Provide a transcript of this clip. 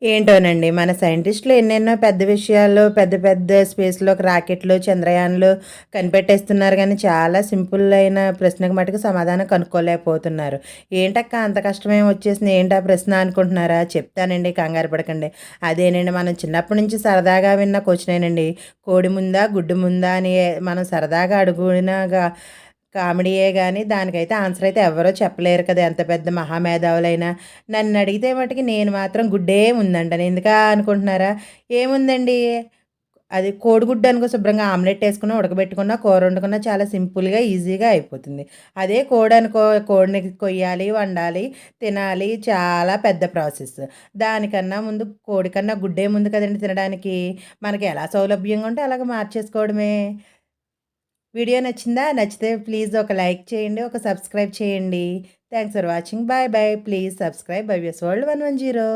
ఏంటోనండి. మన సైంటిస్ట్‌లు ఎన్నెన్నో పెద్ద విషయాలు, పెద్ద పెద్ద స్పేస్‌లోకి రాకెట్లు, చంద్రయాన్‌లు కనిపెట్టేస్తున్నారు గానీ, చాలా సింపుల్ అయిన ప్రశ్నకు మటుకు సమాధానం కనుక్కోలేకపోతున్నారు. ఏంటక్కా అంత కష్టమేం వచ్చేసింది, ఏంటా ప్రశ్న అనుకుంటున్నారా? చెప్తానండి, కంగారు పడకండి. అదేనండి, మనం చిన్నప్పటి నుంచి సరదాగా విన్న క్వెషనేనండి. కోడి ముందా? గుడ్డు ముందా? అని మనం సరదాగా అడుగునగా కామెడీయే గానీ, దానికైతే ఆన్సర్ అయితే ఎవ్వరూ చెప్పలేరు కదా! ఎంత పెద్ద మహామేధావులైనా. నన్నడిగితే మటికి నేను మాత్రం గుడ్డే ముందంటాను. ఎందుకా అనుకుంటున్నారా? ఏముందండి, అది కోడిగుడ్డు అనుకో, శుభ్రంగా ఆమ్లెట్ ఏసుకున్నా, ఉడకబెట్టుకున్నా, కూర వండుకున్నా చాలా సింపుల్‌గా, ఈజీగా అయిపోతుంది. అదే కోడనుకో, కోడిని కొయ్యాలి, వండాలి, తినాలి, చాలా పెద్ద ప్రాసెస్. దానికన్నా ముందు కోడి కన్నా గుడ్డే ముందు కదండీ తినడానికి. మనకి ఎలా సౌలభ్యంగా ఉంటే అలాగ మార్చేసుకోవడమే. వీడియో నచ్చిందా? నచ్చితే ప్లీజ్ ఒక లైక్ చేయండి. ఒక సబ్స్క్రైబ్ చేయండి. Thanks for watching. Bye bye. Please subscribe Bhavya's World 110.